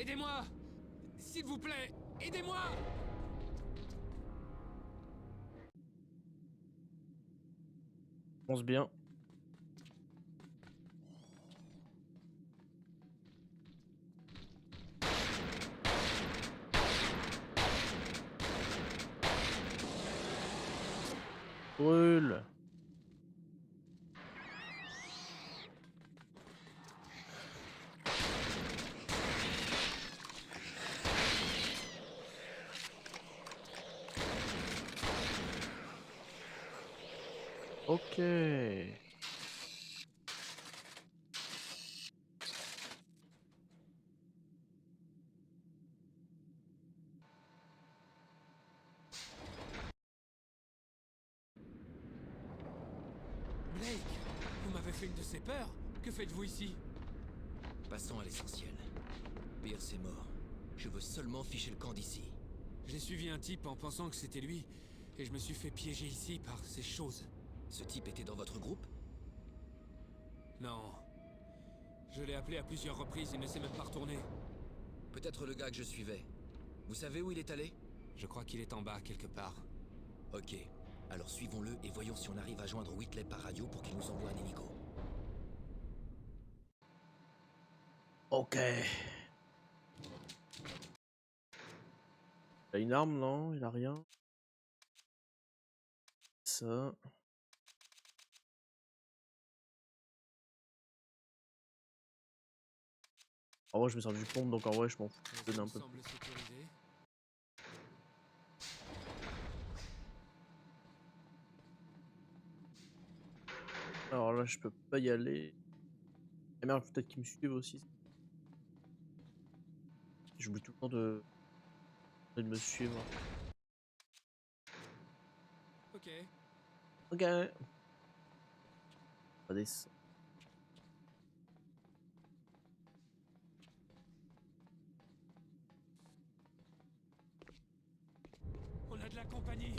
Aidez-moi! S'il vous plaît, aidez-moi! Pense bien. Brûle. Ok. Blake, vous m'avez fait une de ces peurs. Que faites-vous ici? Passons à l'essentiel. Pierce est mort. Je veux seulement ficher le camp d'ici. J'ai suivi un type en pensant que c'était lui, et je me suis fait piéger ici par ces choses. Ce type était dans votre groupe? Non. Je l'ai appelé à plusieurs reprises, il ne s'est même pas retourné. Peut-être le gars que je suivais. Vous savez où il est allé? Je crois qu'il est en bas, quelque part. Ok. Alors suivons-le et voyons si on arrive à joindre Whitley par radio pour qu'il nous envoie un hélico. Ok. Il a une arme, non? Il a rien. Ça. En vrai, je me sers du pompe, donc en vrai, je m'en fous. Je vais donner un peu. Semble sécurisé. Alors là, je peux pas y aller. Et merde, peut-être qu'ils me suivent aussi. J'oublie tout le temps de me suivre. Ok. Ok. Pas des... On a de la compagnie.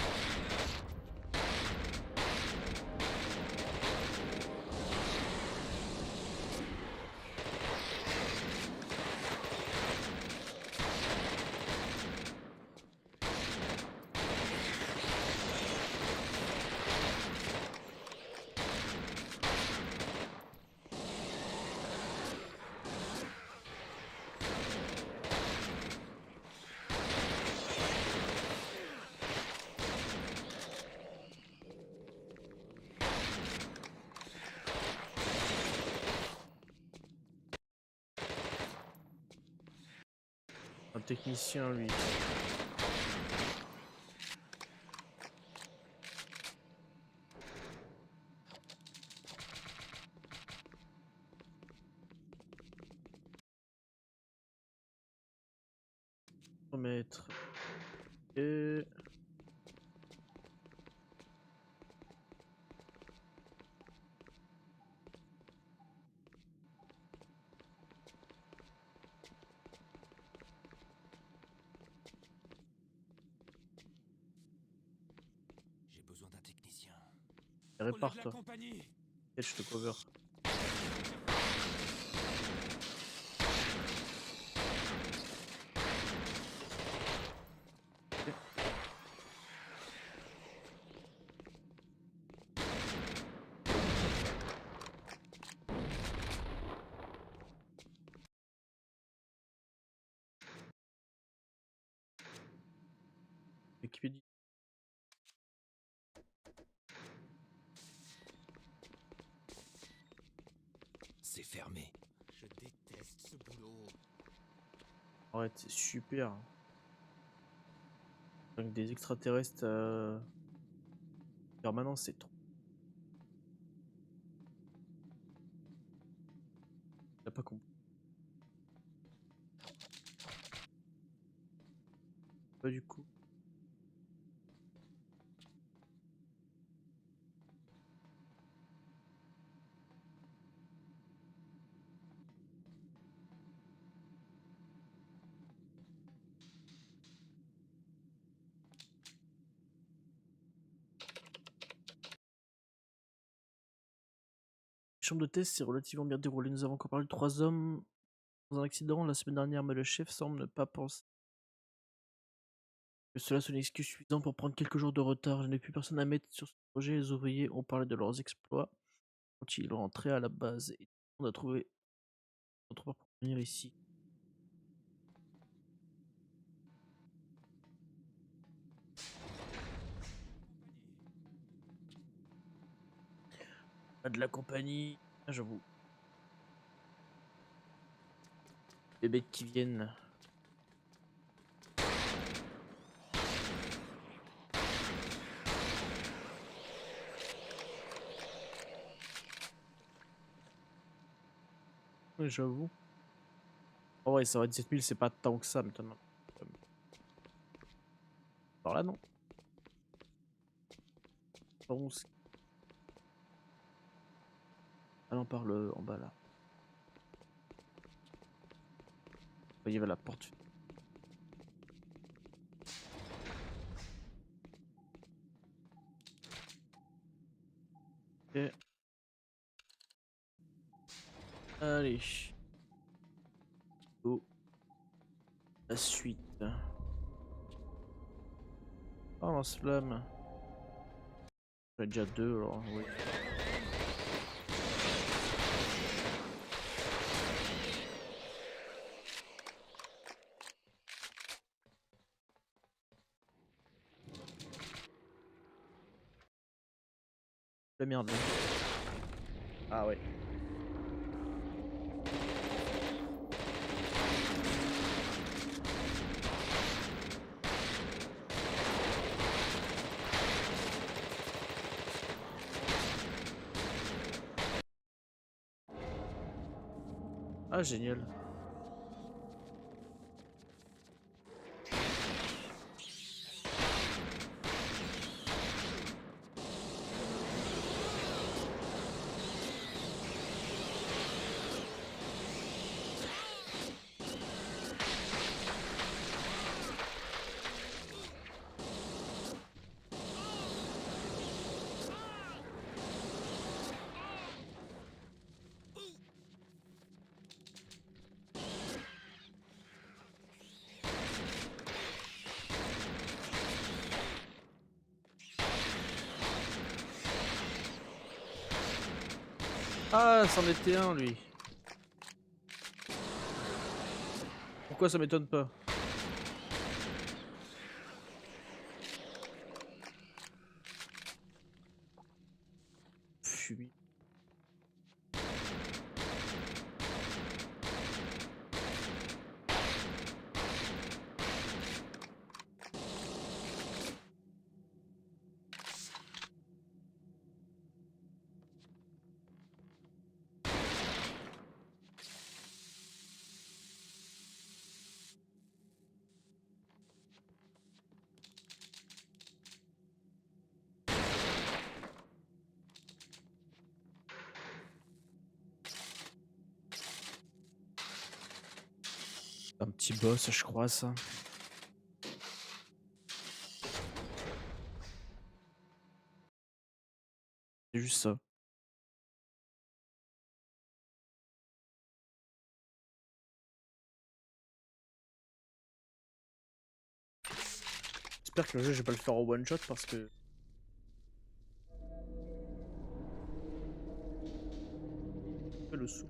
Un technicien, lui. Remettre. Et... J'ai besoin d'un technicien. On a Répare, de la toi. compagnie. Et je te cover. Équipé du... C'est fermé. Je déteste ce boulot. Arrête, c'est super. Donc des extraterrestres permanents, c'est trop. T'as pas compris. Pas du coup. Chambre de test, c'est relativement bien déroulé. Nous avons encore parlé de 3 hommes dans un accident la semaine dernière, mais le chef semble ne pas penser que cela soit une excuse suffisante pour prendre quelques jours de retard. Je n'ai plus personne à mettre sur ce projet. Les ouvriers ont parlé de leurs exploits quand ils rentraient à la base et on a trouvé autre part pour venir ici. Pas de la compagnie, ah, j'avoue. Les bêtes qui viennent. Oui, j'avoue. Oh ouais, ça va 17 000, c'est pas tant que ça, mais t'en as. Par là, non. 11. Ah non, par le en bas là. Il y avait la porte. Ok. Allez. Go. La suite. Oh, lance-flamme. J'en ai déjà deux, alors oui. La merde là. Ah ouais. Ah génial. Ah, c'en était un lui. Pourquoi ça m'étonne pas? Fumée. Un petit boss, je crois, ça. C'est juste ça. J'espère que le jeu, je vais pas le faire en one shot parce que. Le sou.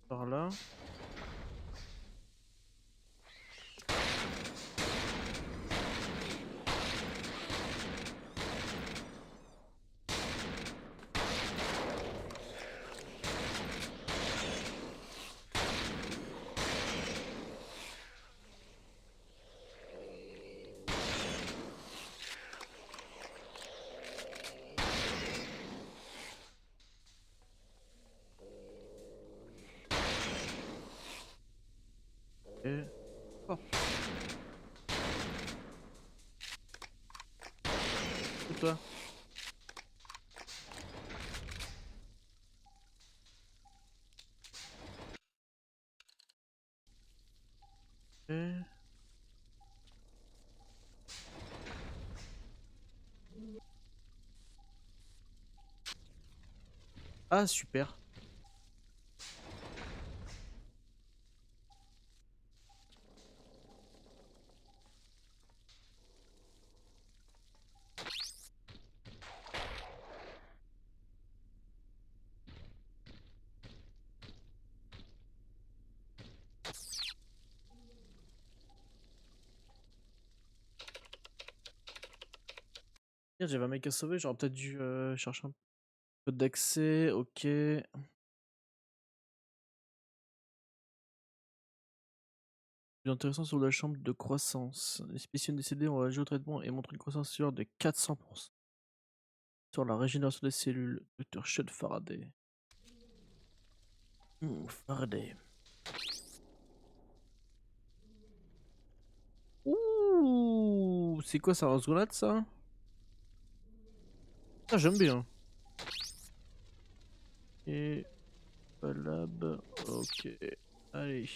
Par là. Et. Oh. Et toi? Ah, super. Merde, j'avais un mec à sauver, j'aurais peut-être dû chercher un code d'accès, ok. Plus intéressant sur la chambre de croissance. Les spécimens décédés ont réagi au traitement et montrent une croissance cellulaire de 400%. Sur la régénération des cellules, Dr. Sean Faraday. Faraday. Ouh, c'est quoi ça, un grenade ça? Ah, j'aime bien. Et lab, ok. Allez.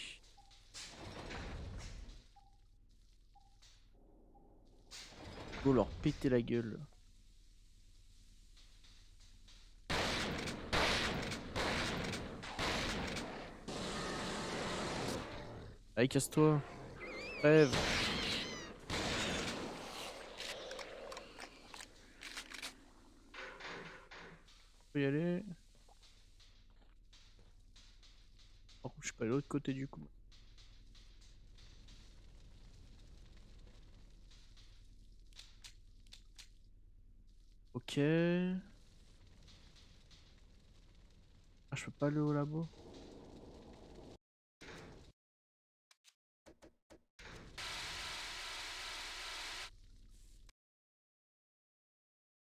Go leur péter la gueule. Allez, casse-toi. Rêve. On peut y aller. Par contre, je suis pas allé de l'autre côté du coup. Ok. Ah, je peux pas aller au labo.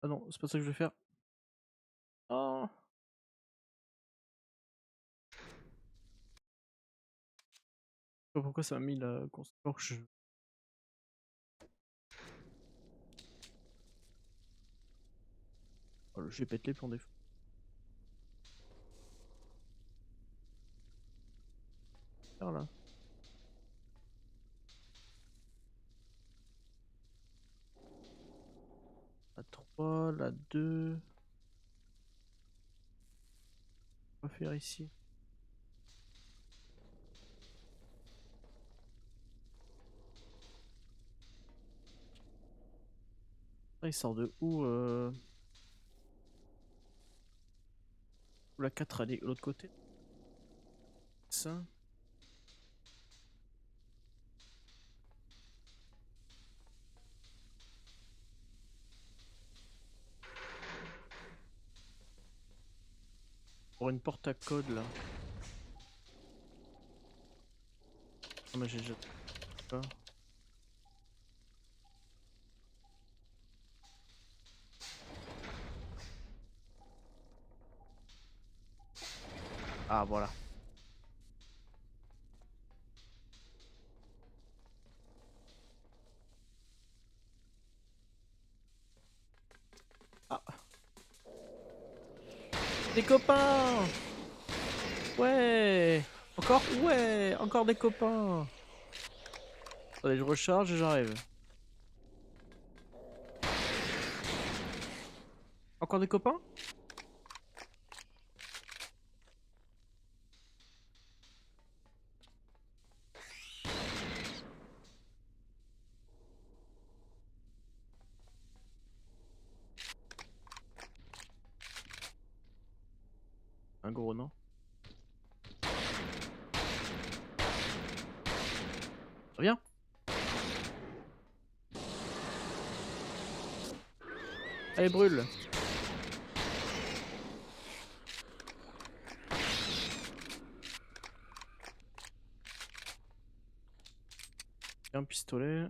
Ah non, c'est pas ça que je vais faire. Oh. Je sais pas pourquoi ça m'a mis la console. Oh, je vais péter les plombs des fois. Faire là. La 3, la 2. On va faire ici. Ah, il sort de où la 4 aller de l'autre côté. Ça. Pour une porte à code là. Ah mais j'ai déjà pas. Ah voilà. Ah. Des copains. Ouais. Encore. Ouais. Encore des copains. Allez, je recharge et j'arrive. Encore des copains? Un gros non. Viens. Allez, brûle. Un pistolet.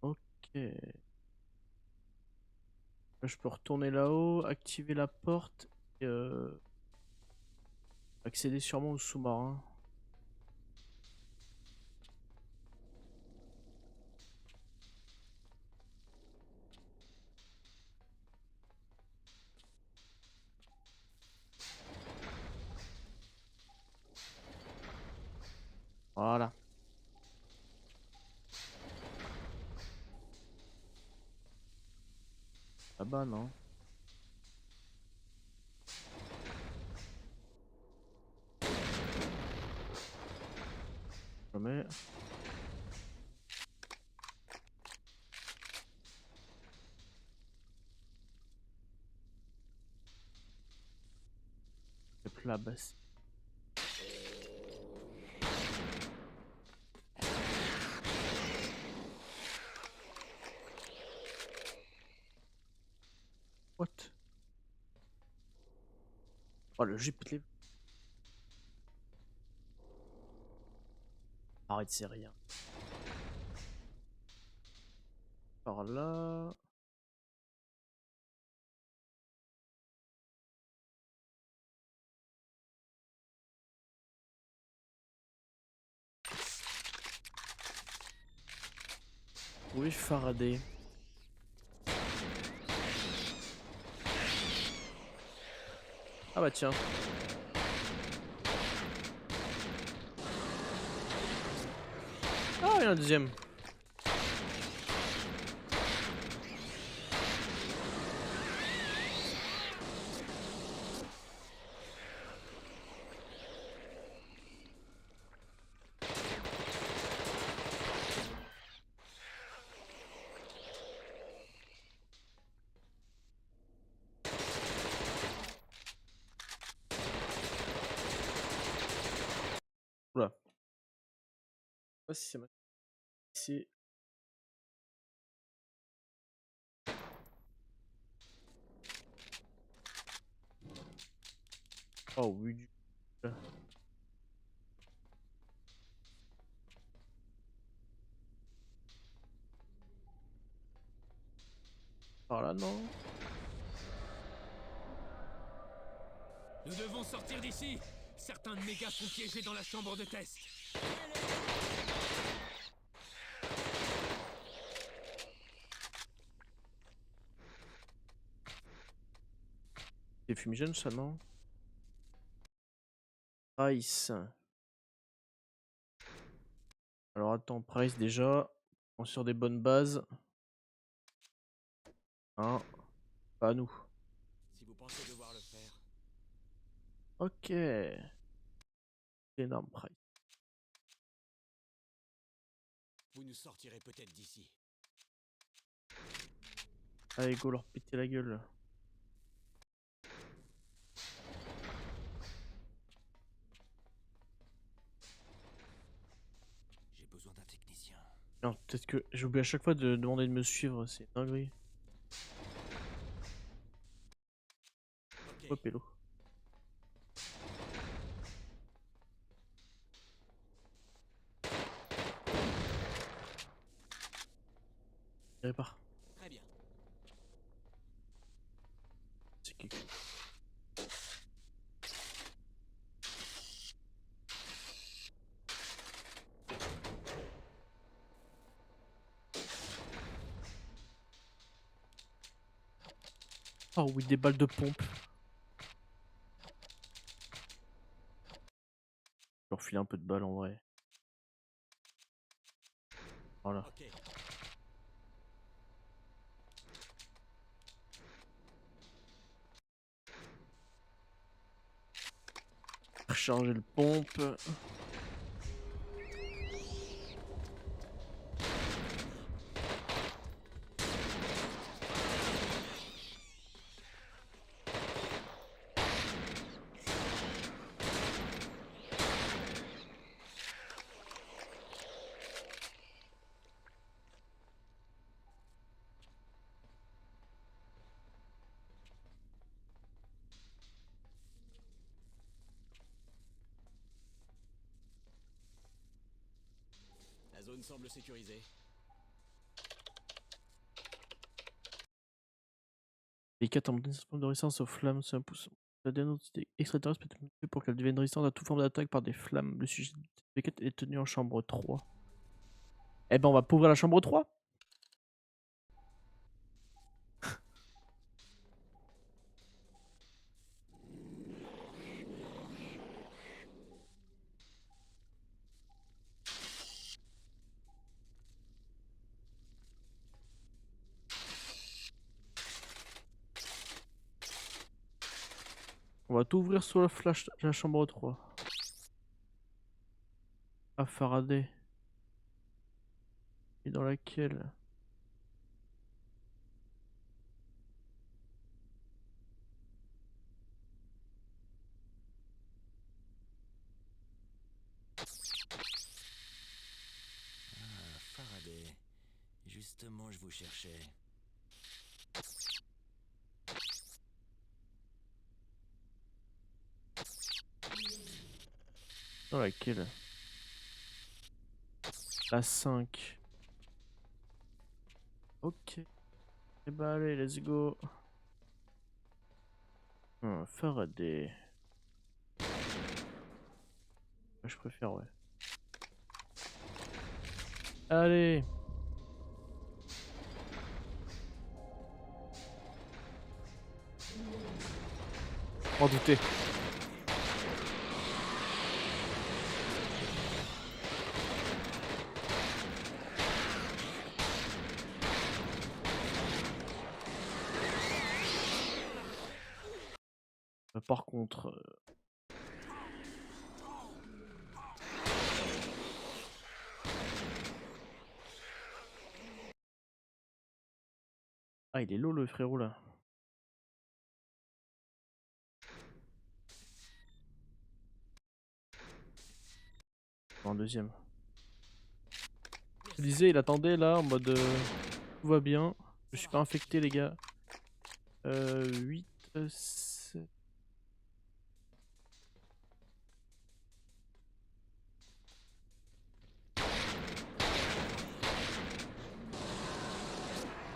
Ok. Là, je peux retourner là-haut, activer la porte et accéder sûrement au sous-marin. Voilà. Ah bah non. jamais. Le plat basse. What? Oh le jeu pète les... Arrête, c'est rien. Par là... Oui, Faraday. Ah bah tiens. Ah, il y en a un deuxième. Oula. Je sais pas si c'est ma... C'est... Oh oui, du... Par là, non? Nous devons sortir d'ici. Certains de mes gars sont piégés dans la chambre de test. C'est fumigène, ça, non? Price. Alors attends, Price déjà. On est sur des bonnes bases. Hein? Pas à nous. Si vous pensez devoir le faire, Ok. Énorme Price. vous nous sortirez peut-être d'ici. Allez, go leur péter la gueule. J'ai besoin d'un technicien. Non, peut-être que j'oublie à chaque fois de demander de me suivre, c'est dinguerie. Ok. Oh, pélo. Il répare. Très bien. C'est qui? Oh oui, des balles de pompe. Je leur file un peu de balles en vrai. Voilà. Ok. Recharger le pompe. La zone semble sécurisée. Les 4 en de résistance aux flammes, c'est un pouce. La dernière entité extraterrestre peut être modifiée pour qu'elle devienne résistante à toute forme d'attaque par des flammes. Le sujet de V4 est tenu en chambre 3. Eh ben on va pas ouvrir la chambre 3. On va tout ouvrir sur la flash, la chambre 3. Ah, Faraday. Et dans laquelle? Ah, Faraday. Justement, je vous cherchais. Dans laquelle? La 5. Ok. Et bah allez, let's go. Faraday. Je préfère, ouais. Allez. M'en douter. Par contre... Ah, il est lourd le frérot là. En deuxième. Je disais, il attendait là en mode tout va bien. Je suis pas infecté les gars. 8, 7.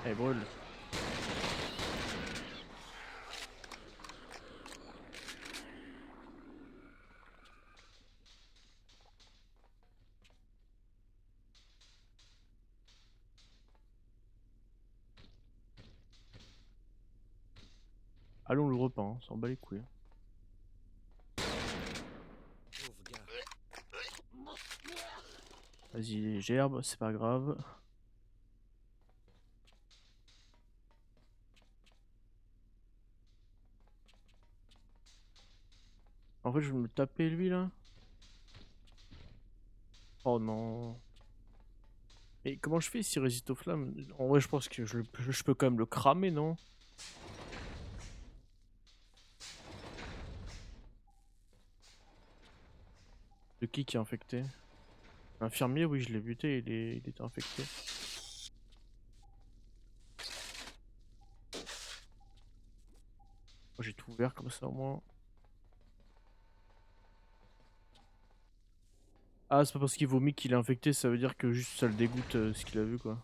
Allez, brûle. Allons le repas, hein, on s'en bat les couilles. Pauvre gars. Vas-y, gerbe, c'est pas grave. En fait, je vais me taper lui là. Oh non. Mais comment je fais s'il résiste aux flammes? En vrai, je pense que je peux quand même le cramer, non? De qui est infecté? L'infirmier, oui, je l'ai buté, il était infecté. Oh, j'ai tout ouvert comme ça au moins. Ah, c'est pas parce qu'il vomit qu'il est infecté, ça veut dire que juste ça le dégoûte ce qu'il a vu quoi.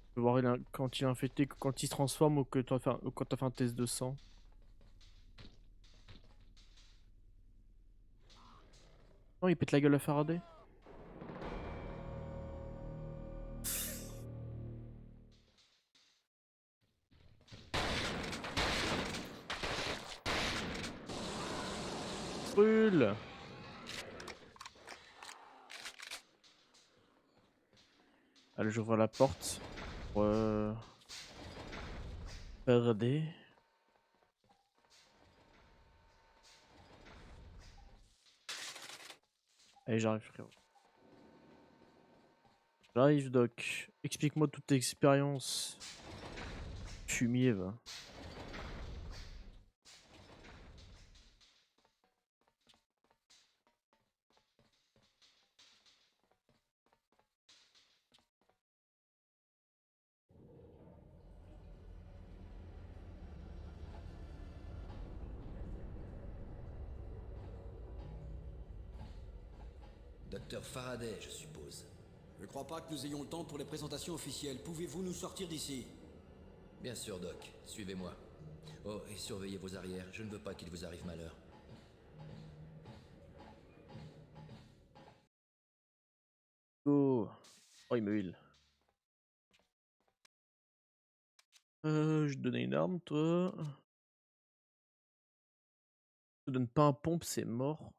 Tu peux voir quand il est infecté, quand il se transforme ou que ou quand t'as fait un test de sang. Non, il pète la gueule à Faraday. Brûle! Allez, j'ouvre la porte pour Faraday. Allez, j'arrive, frérot. J'arrive, Doc. Explique-moi toute tes expériences. Fumier, va. Docteur Faraday, je suppose. Je crois pas que nous ayons le temps pour les présentations officielles. Pouvez-vous nous sortir d'ici? Bien sûr, Doc. Suivez-moi. Oh, et surveillez vos arrières. Je ne veux pas qu'il vous arrive malheur. Oh. Oh, il me heal. Je te donnais une arme, toi. Je te donne pas un pompe, c'est mort.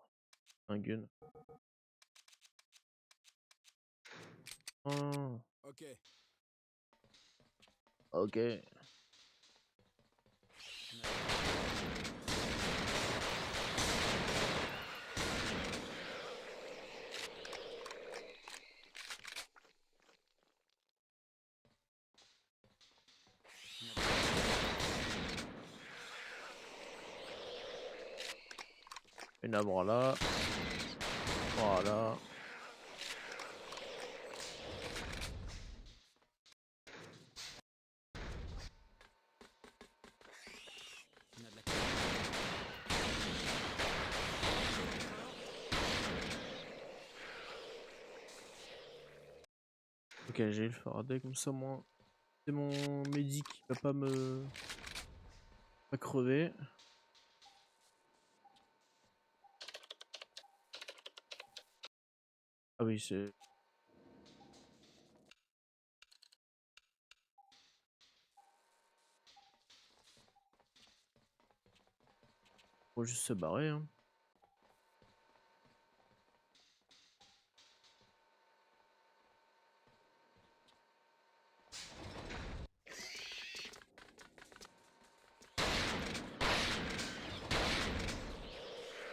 Un gun. Oh. Ok. Ok. Une arbre là. Voilà. On a de la... Ok, j'ai le Faraday comme ça, moi. C'est mon médic qui va pas crever. Ah oui, c'est. Faut juste se barrer, hein.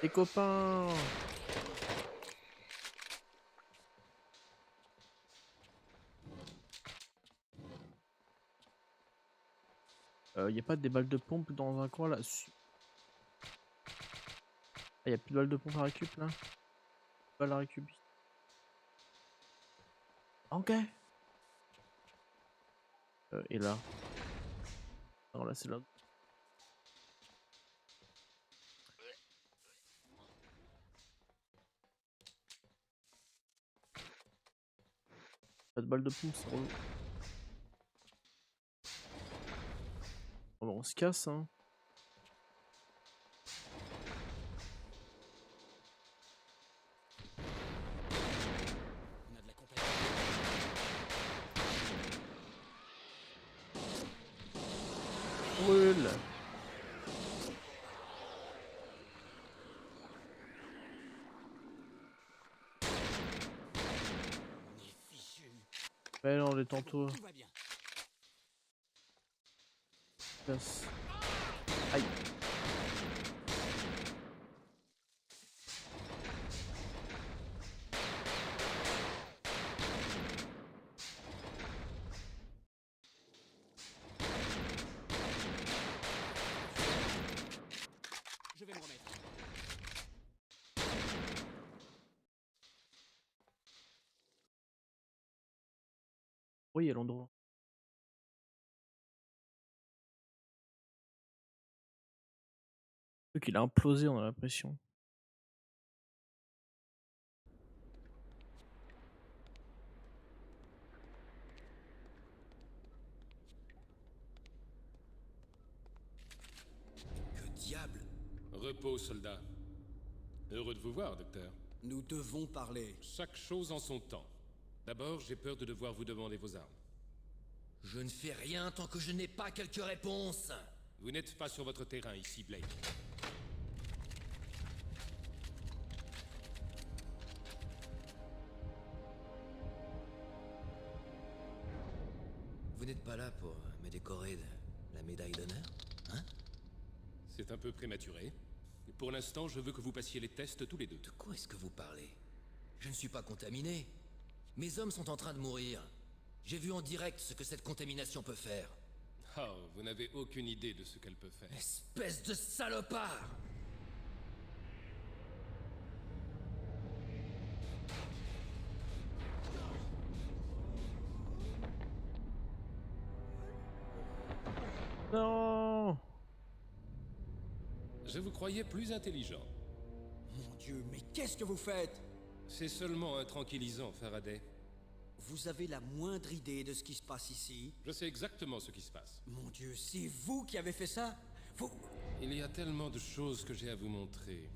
Les copains! Y a pas des balles de pompe dans un coin là? Ah, y a plus de balles de pompe à récup là? Balles à récup. Ok. Et là? Non, là c'est là. Pas de balles de pompe, c'est relou. Bon, on se casse, hein. On a de la compagnie. Brûle! On est fichu. Mais non, détends-toi. Tout va bien. Casse. Aïe. Je vais me remettre. Oui, il y a l'endroit. Le truc, il a implosé, on a l'impression. Que diable? Repos, soldat. Heureux de vous voir, docteur. Nous devons parler. Chaque chose en son temps. D'abord, j'ai peur de devoir vous demander vos armes. Je ne fais rien tant que je n'ai pas quelques réponses. Vous n'êtes pas sur votre terrain ici, Blake. Vous n'êtes pas là pour me décorer de la médaille d'honneur, hein? C'est un peu prématuré. Pour l'instant, je veux que vous passiez les tests tous les deux. De quoi est-ce que vous parlez? Je ne suis pas contaminé. Mes hommes sont en train de mourir. J'ai vu en direct ce que cette contamination peut faire. Oh, vous n'avez aucune idée de ce qu'elle peut faire. Espèce de salopard! Non! Je vous croyais plus intelligent. Mon Dieu, mais qu'est-ce que vous faites? C'est seulement un tranquillisant, Faraday. Vous avez la moindre idée de ce qui se passe ici? Je sais exactement ce qui se passe. Mon Dieu, c'est vous qui avez fait ça? Vous... Il y a tellement de choses que j'ai à vous montrer.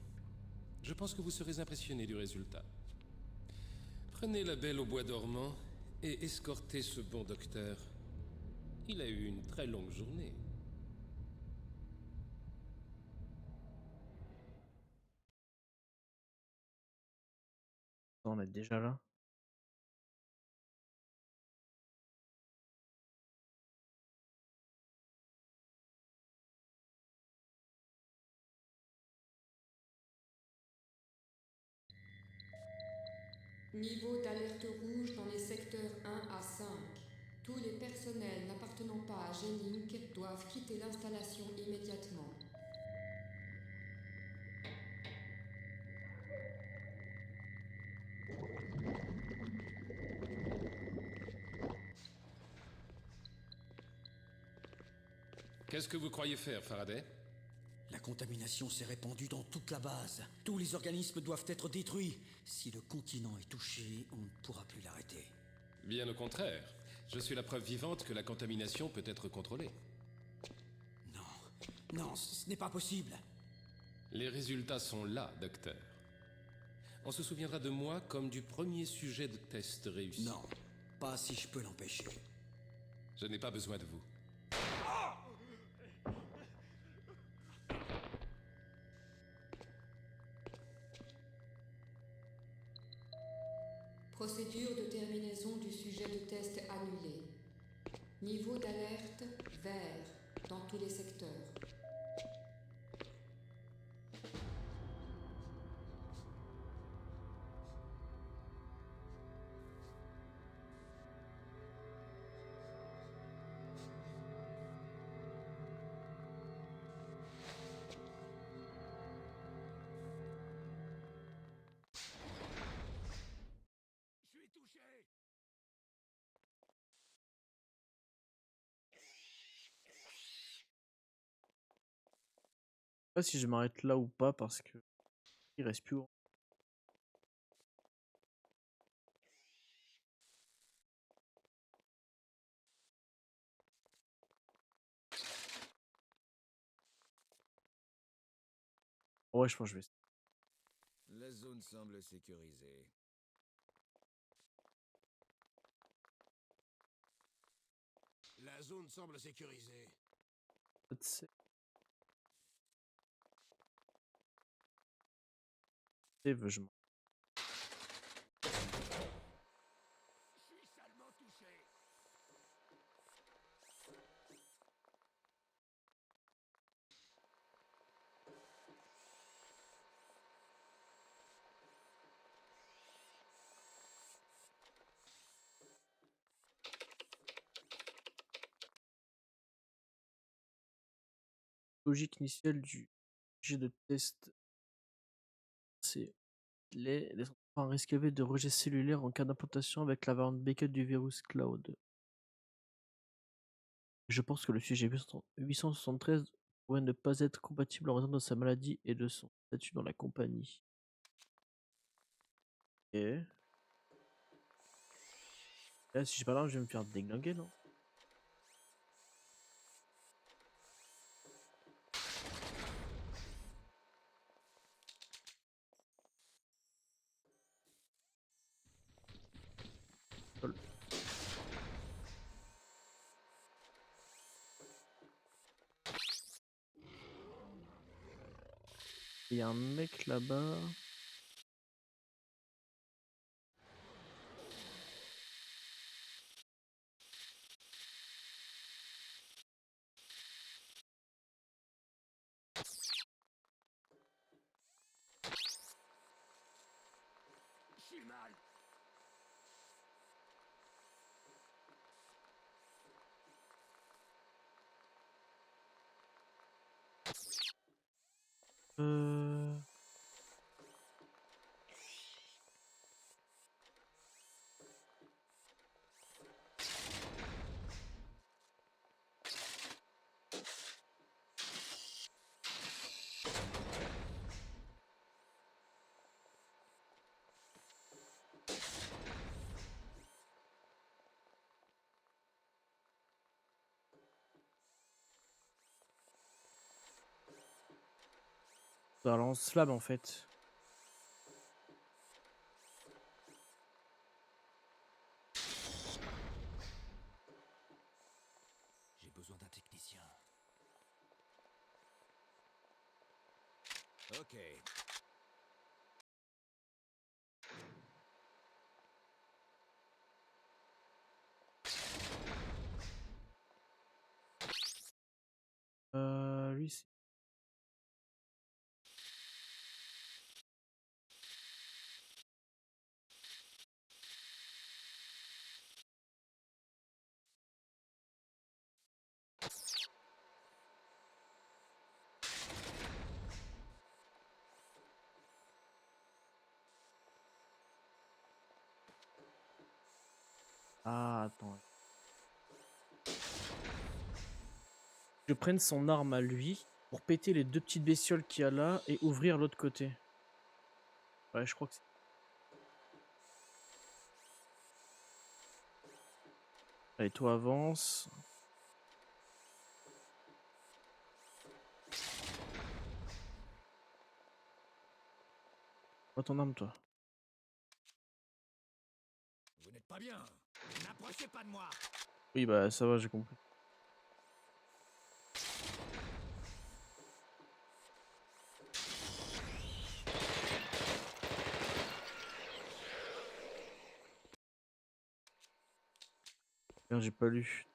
Je pense que vous serez impressionné du résultat. Prenez la belle au bois dormant et escortez ce bon docteur. Il a eu une très longue journée. On est déjà là. Niveau d'alerte rouge dans les secteurs 1 à 5. Tous les personnels n'appartenant pas à Genink doivent quitter l'installation immédiatement. Qu'est-ce que vous croyez faire, Faraday? La contamination s'est répandue dans toute la base. Tous les organismes doivent être détruits. Si le continent est touché, on ne pourra plus l'arrêter. Bien au contraire. Je suis la preuve vivante que la contamination peut être contrôlée. Non, non, ce n'est pas possible. Les résultats sont là, docteur. On se souviendra de moi comme du premier sujet de test réussi. Non, pas si je peux l'empêcher. Je n'ai pas besoin de vous. Procédure de terminaison du sujet de test annulée. Niveau d'alerte vert dans tous les secteurs. Je sais pas si je m'arrête là ou pas parce que il reste plus. Ouais, je pense que je vais. La zone semble sécurisée. La zone semble sécurisée. Save, je m'en- Je suis salement touché. Logique initiale du sujet de test, c'est les un risque élevé de rejet cellulaire en cas d'implantation avec la variante Beckett du virus Cloud. Je pense que le sujet 873 pourrait ne pas être compatible en raison de sa maladie et de son statut dans la compagnie. Et là, si j'ai pas l'arme, je vais me faire déglinguer, non? Lol. Il y a un mec là-bas. Je suis mal. Euh... Ça lance flamme en fait. J'ai besoin d'un technicien. Ok. Lui c'est... Ah, attends. Je prenne son arme à lui pour péter les 2 petites bestioles qu'il y a là et ouvrir l'autre côté. Ouais, je crois que c'est... Allez, toi avance. Prends ton arme, toi. Vous n'êtes pas bien. N'approchez pas de moi. Oui, bah ça va, j'ai compris. Merde, j'ai pas lu.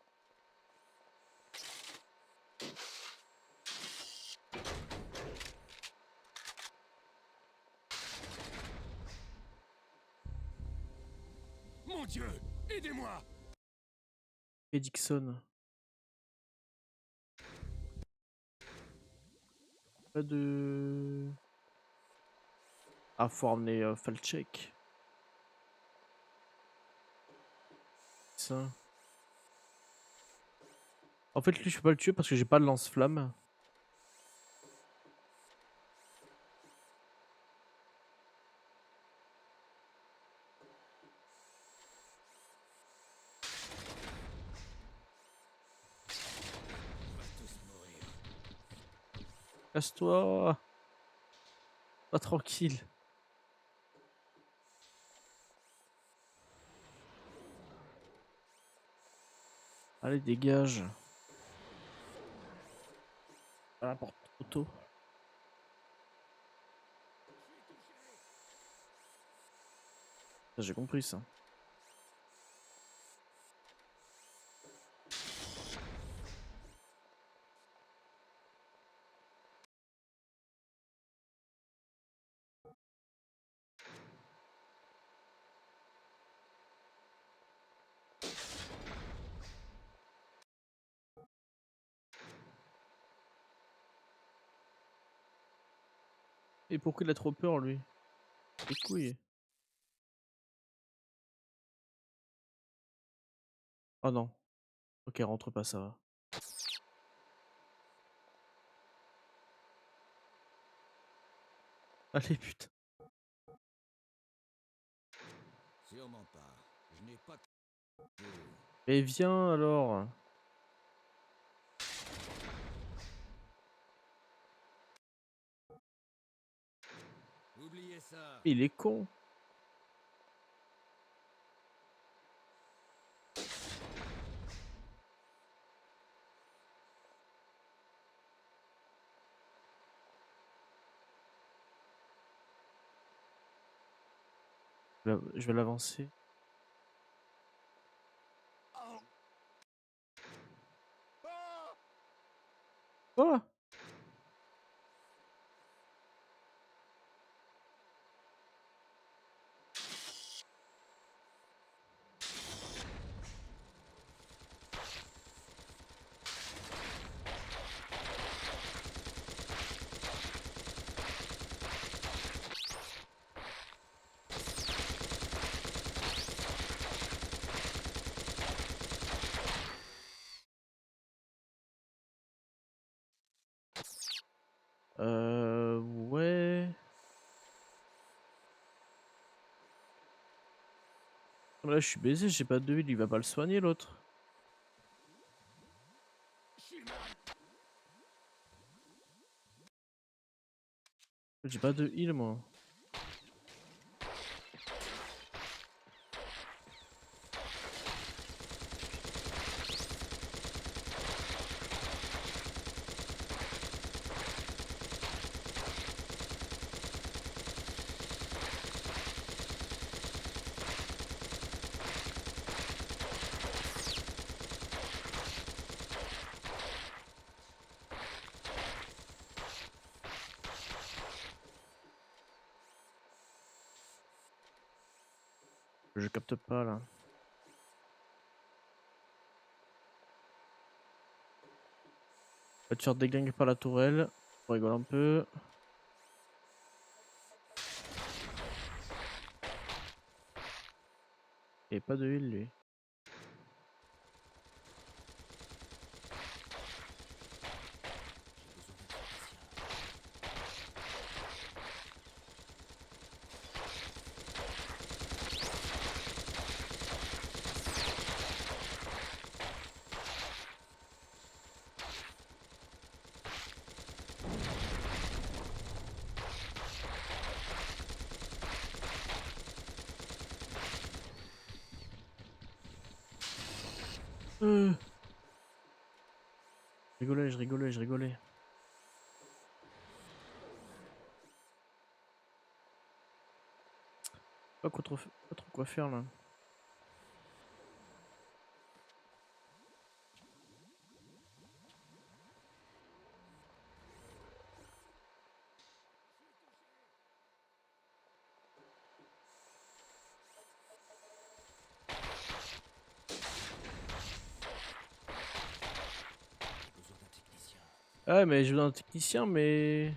Mon Dieu, aidez-moi. Et Dixon. Pas de... Ah, faut ramener Falchek. Ça. En fait, lui, je peux pas le tuer parce que j'ai pas de lance-flamme. On va tous mourir. Casse-toi. Pas tranquille. Allez, dégage. À la porte trop tôt. Ça, j'ai compris ça. Et pourquoi il a trop peur, lui? Les couilles. Oh non. Ok, rentre pas, ça va. Allez, putain. Sûrement pas. Je n'ai pas... Mais viens alors. Oubliez ça. Il est con. Je vais l'avancer. Oh! Ouais. Là, je suis baisé, j'ai pas de heal, il va pas le soigner, l'autre. J'ai pas de heal, moi. Je capte pas, là. Va te faire déglinguer par la tourelle. On rigole un peu. Et pas de heal, lui. Je rigolais. Pas trop quoi faire là. Ouais, mais je veux un technicien, mais.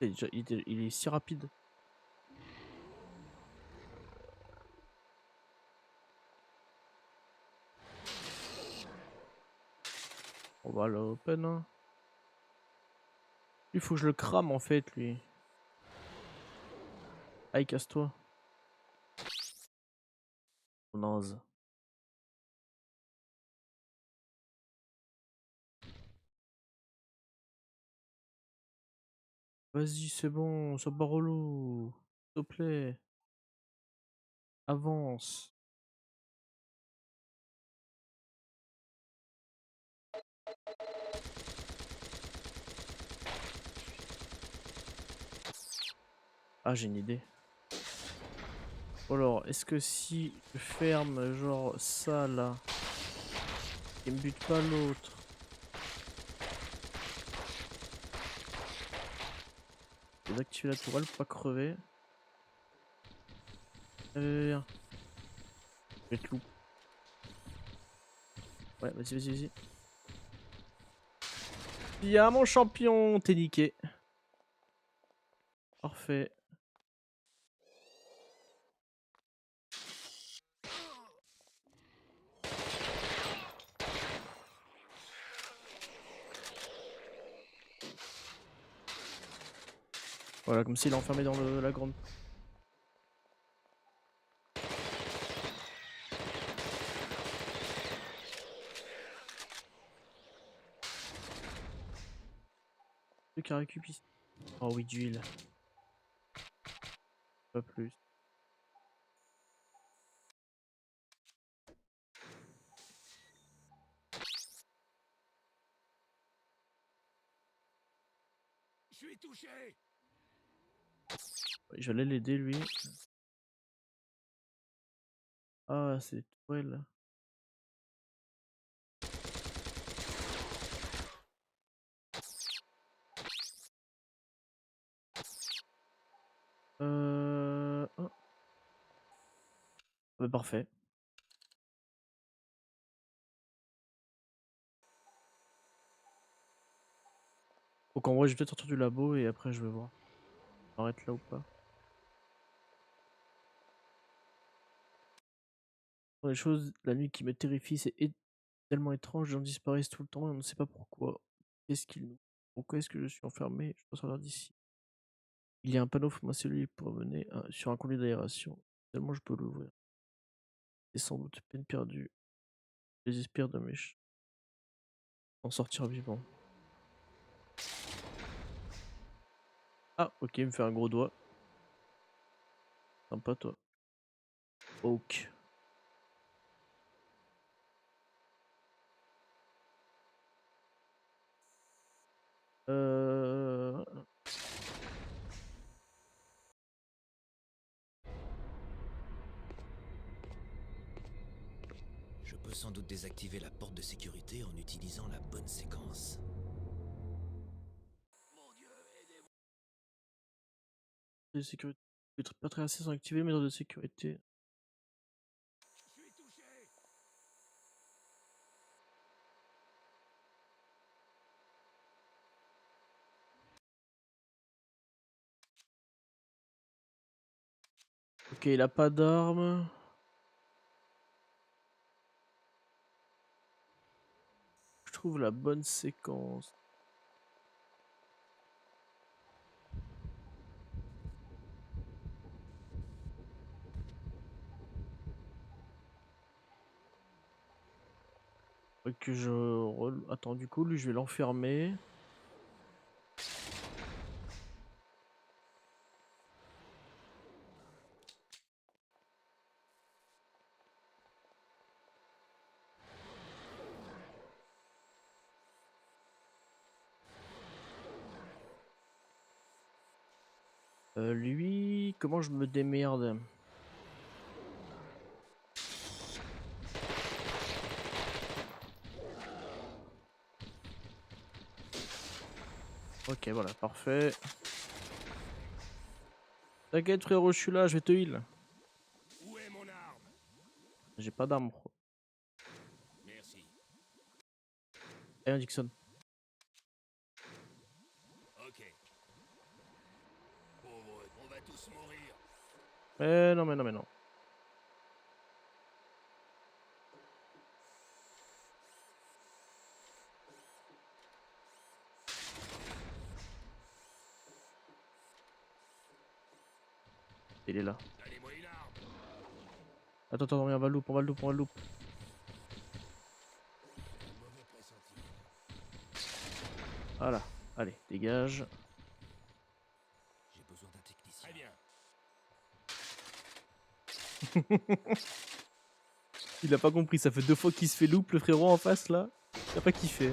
Il est si rapide. On va aller open. Hein. Il faut que je le crame en fait, lui. Aïe, casse-toi. Naze. Vas-y, c'est bon, sois pas relou. S'il te plaît. Avance. Ah, j'ai une idée. Alors, est-ce que si je ferme genre ça là, il me bute pas l'autre. Désactiver la tourelle pour pas crever. Viens. Je vais te louper. Ouais, vas-y. Y'a mon champion, t'es niqué. Parfait. Voilà, comme s'il est enfermé dans la grande. Truc à récupérer ici. Oh oui, d'huile. Pas plus. Je suis touché. Ouais, j'allais l'aider lui. Ah, c'est tourelle. Oh. Bah, parfait. Donc en vrai, je vais peut-être sortir du labo et après je vais voir. On arrête là ou pas. Dans les choses, la nuit qui me terrifie, c'est tellement étrange, les gens disparaissent tout le temps et on ne sait pas pourquoi. Pourquoi est-ce que je suis enfermé? Je dois sortir d'ici. Il y a un panneau pour ma cellule pour mener sur un conduit d'aération. Tellement je peux l'ouvrir. C'est sans doute peine perdue. Désespère de en sortir vivant. Ah, ok, il me fait un gros doigt. Sympa toi. Ok. Euh... Je peux sans doute désactiver la porte de sécurité en utilisant la bonne séquence. De sécurité. Les pas très assez sont activés, mesures de sécurité. Je suis touché. Ok, il a pas d'arme. Je trouve la bonne séquence. Que je... Attends, du coup, lui, je vais l'enfermer. Lui, comment je me démerde? Ok, voilà, parfait. T'inquiète frérot, je suis là, je vais te heal. Où est mon arme? J'ai pas d'arme. Merci. Eh, Dixon. Ok. Pauvre, on va tous mourir. Non, mais non, mais non. Il est là. Donnez-moi une arme. Attends, attends, on va le loop, on va le loop, on va le loop. Un mauvais pressentiment. Voilà. Allez, dégage. J'ai besoin d'un technicien. Très bien. Il a pas compris, ça fait 2 fois qu'il se fait loop le frérot en face là. Il a pas kiffé.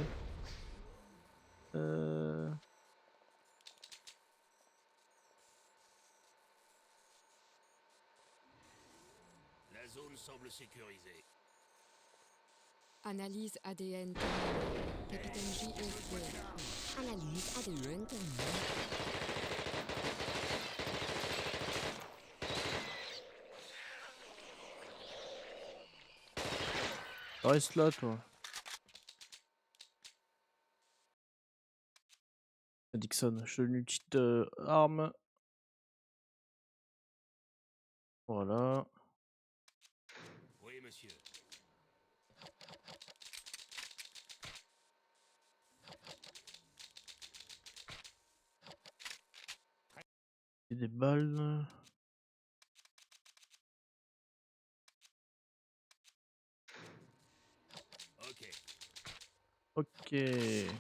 La zone semble sécurisée. Analyse ADN. Capitaine JSD. Analyse ADN. Reste là toi. Dixon, je te donne une petite arme. Voilà. Oui, monsieur. Et des balles. Ok. Ok. Ils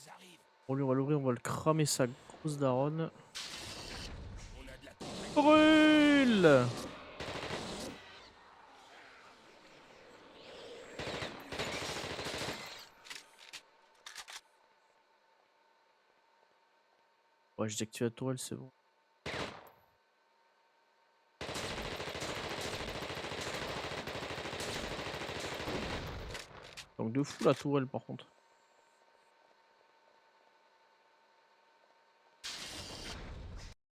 arrivent. Bon lui on va l'ouvrir, on va le cramer sa grosse daronne. On a de la compagnie. Brûle! Ouais, j'ai activé la tourelle, c'est bon. Donc de fou la tourelle par contre.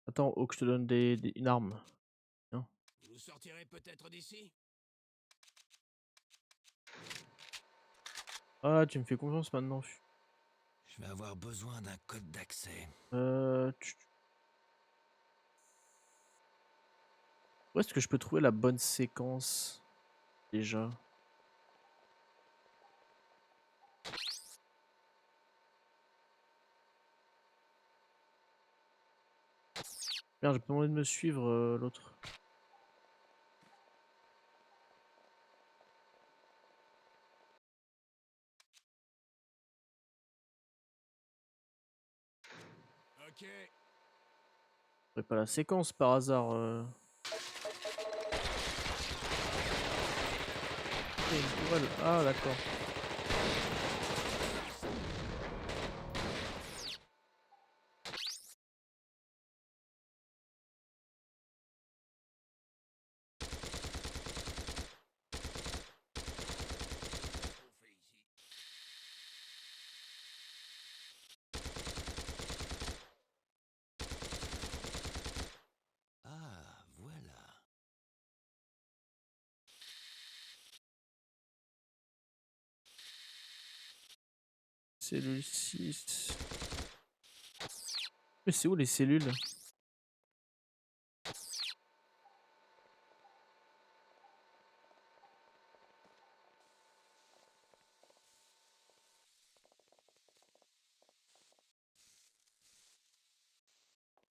Attends, oh que je te donne une arme. Tiens. Vous sortirez peut-être d'ici? Ah, tu me fais confiance maintenant. Je vais avoir besoin d'un code d'accès. Où est-ce que je peux trouver la bonne séquence déjà? Merde, j'ai pas demandé de me suivre l'autre. Ok. Je pas la séquence par hasard. Une tourelle. Ah d'accord. On fait ici. Ah, voilà. Cellule 6. Mais c'est où les cellules?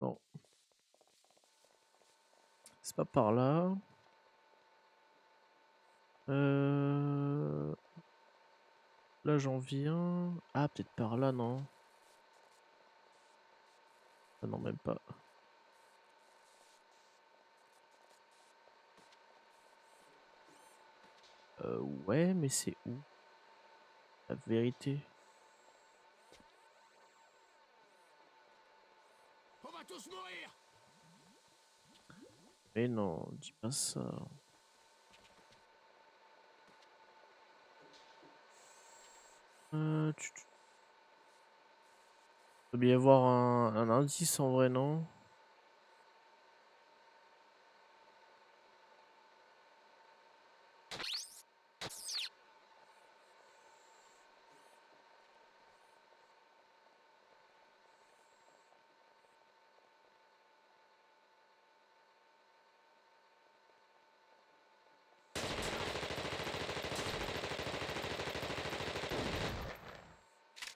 Non. C'est pas par là. Là j'en viens. Ah peut-être par là non. Ah non même pas. Ouais mais c'est où? La vérité. On va tous mourir. Mais non, dis pas ça. Il doit y avoir un indice en vrai, non?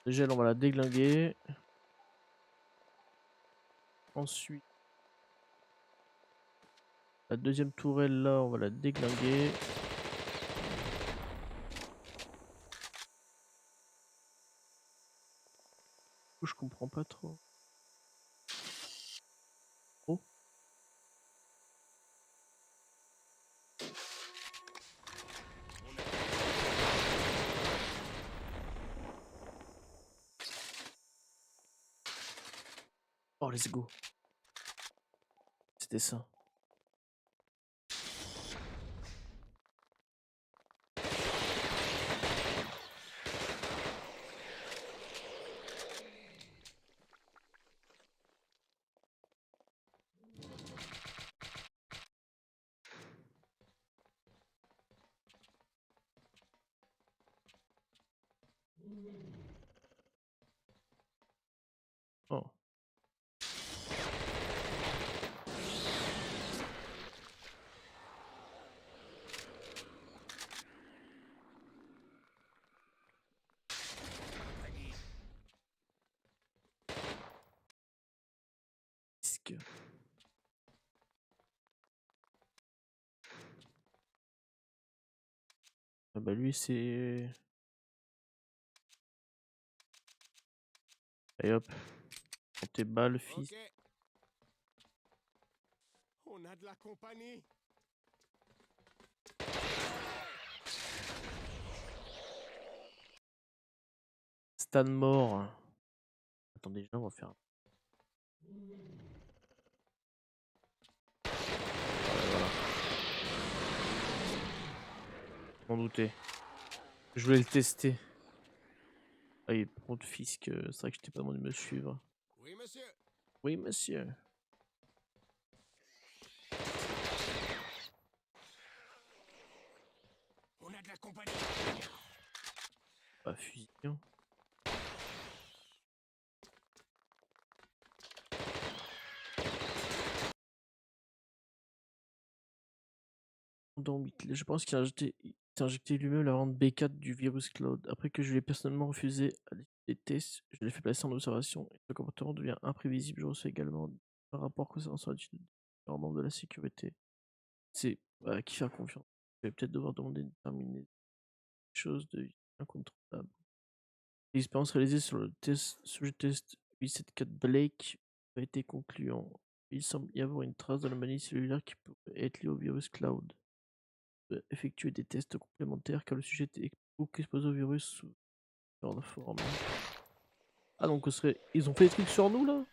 Déjà, là, on va la déglinguer. Ensuite, la deuxième tourelle, là, on va la déglinguer. Je comprends pas trop. Oh. Oh, let's go. C'était ça. Oh. Disque. Ah bah lui c'est... Allez hop. Prends tes balles, fils. Ok. On a de la compagnie. Stan mort. Attendez, déjà on va faire... Voilà. Je m'en doutais. Je voulais le tester. Ah, par contre, Fisk, c'est vrai que je t'ai pas demandé de me suivre. Oui, monsieur. Oui, monsieur. On a de la compagnie. Pas fusil. Hein. Je pense qu'il a s'est injecté lui-même la variante B4 du virus Cloud. Après que je lui ai personnellement refusé à l'issue des tests, je l'ai fait placer en observation et son comportement devient imprévisible. Je reçois également un rapport concernant son attitude en membre de la sécurité. C'est à qui faire confiance. Je vais peut-être devoir demander de terminer des choses de incontrôlable. L'expérience réalisée sur le test 874 Blake a été concluant. Il semble y avoir une trace de l'anomalie cellulaire qui pourrait être liée au virus Cloud. Effectuer des tests complémentaires car le sujet était exposé au virus sous différentes formes. Ah donc ils ont fait des trucs sur nous là?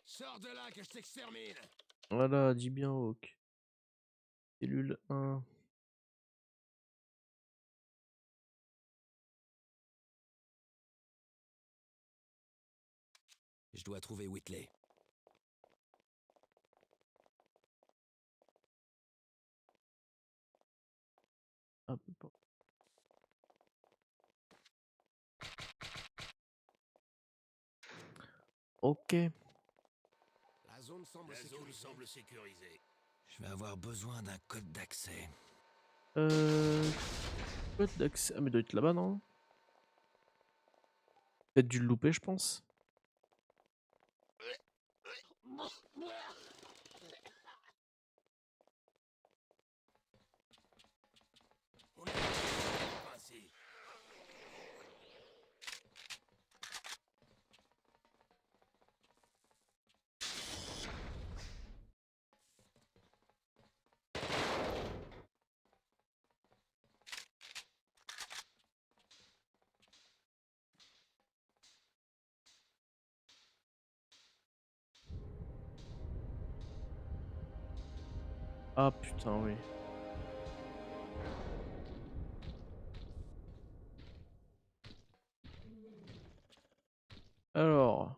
Sors de là que je t'extermine. Voilà, dis bien Hawk. Cellule 1. Je dois trouver Whitley. Ah, ok. La zone semble sécurisée. Je vais avoir besoin d'un code d'accès. Code d'accès. Ah mais il doit être là-bas non? Peut-être dû le louper je pense. On est passé. Ah putain, oui. Alors.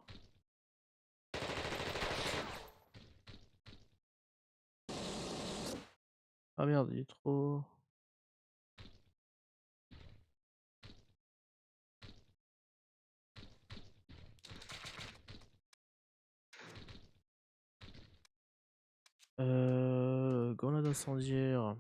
Ah merde, il est trop... Grenade incendiaire.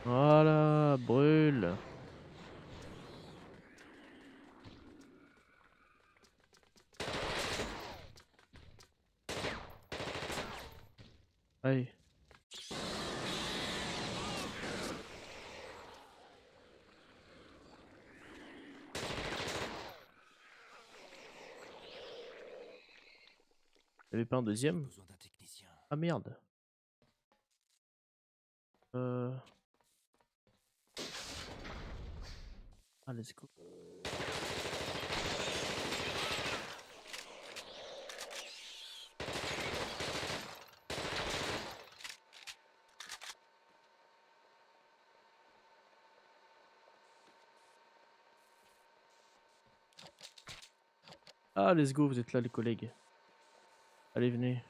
Voilà, brûle. Allez. Y'avait pas un deuxième? Besoin d'un technicien. Ah merde. Ah, let's go. Ah, let's go, vous êtes là, les collègues. Allez, venez.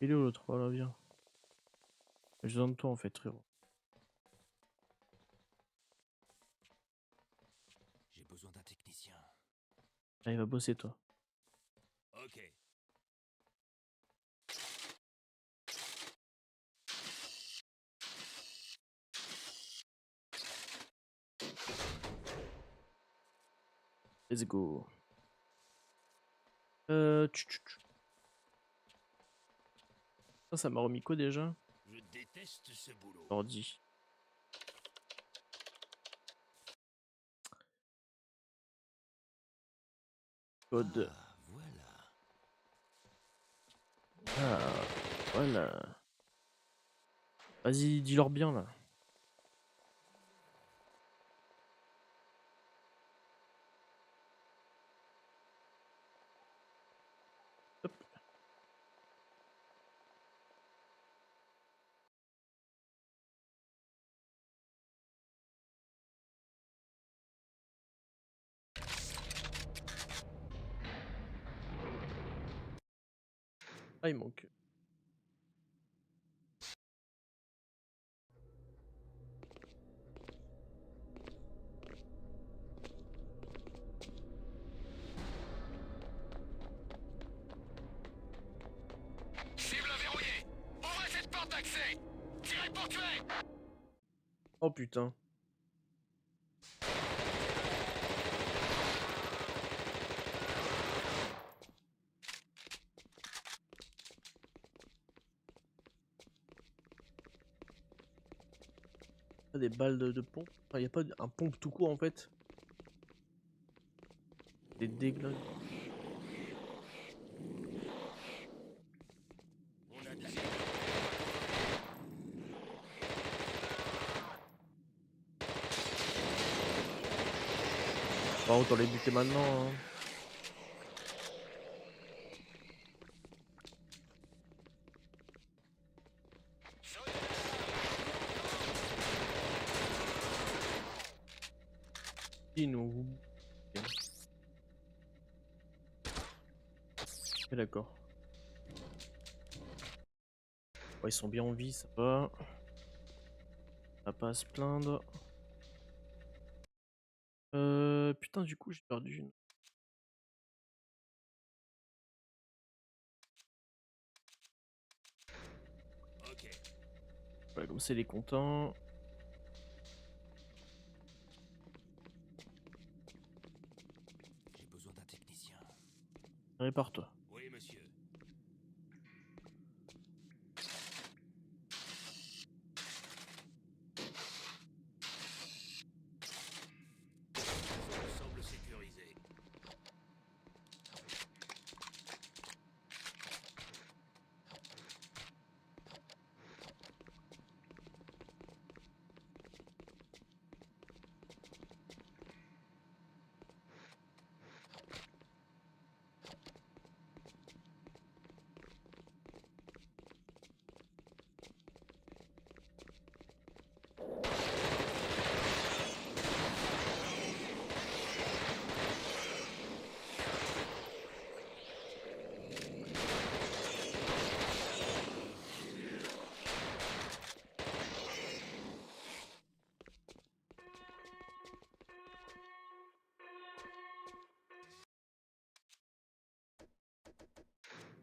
Il est où l'autre? Voilà, viens. J'ai besoin de toi en fait, frérot. J'ai besoin d'un technicien. Allez, va bosser, toi. Ok. Let's go. Ça m'a remis quoi déjà? Je déteste ce boulot. Ordi. Code. Ah, voilà. Ah, voilà. Vas-y, dis-leur bien là. Hop. Ah, il manque. Cible verrouillée. Ouvrez cette porte d'accès. Tirez pour tuer. Oh putain. Pas des balles de pompe. Enfin, y a pas un pompe tout court en fait. Des déglingues. On a de la... Bah, autant les buter maintenant. Hein. Ils nous. Ok, d'accord. Ouais, ils sont bien en vie, ça va. On va pas à se plaindre. Putain, du coup, j'ai perdu une. Ok. Voilà, comme c'est les contents. J'ai besoin d'un technicien. Répare-toi. Oui, monsieur. La zone semble sécurisée.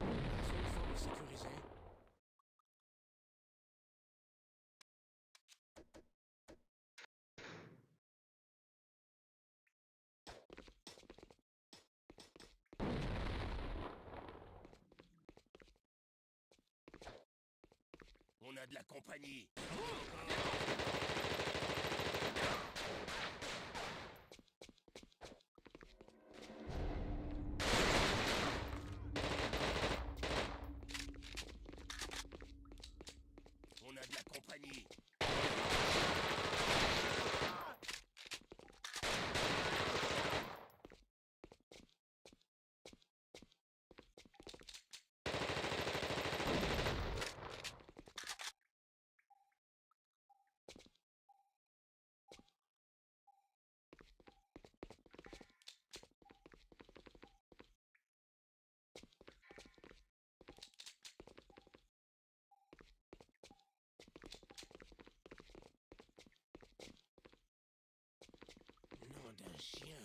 La zone semble sécurisée. On a de la compagnie. On a de la compagnie. Nom d'un chien.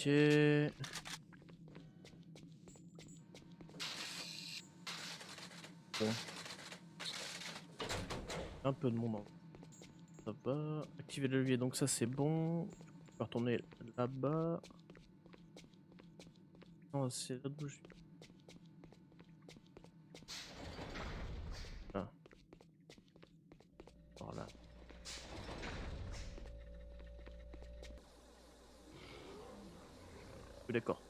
Ok. Bon. Un peu de monde. Ça va. Activer le levier, donc ça c'est bon. Je peux retourner là-bas. Non, c'est l'autre bouche. Ah. Voilà. D'accord.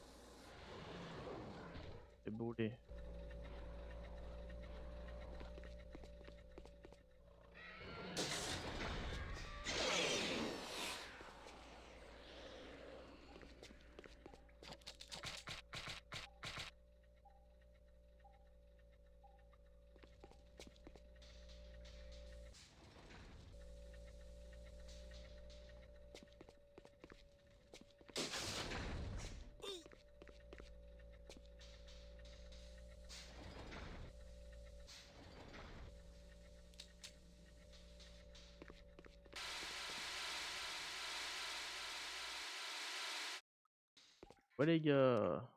C'est beau les. Ouais les gars.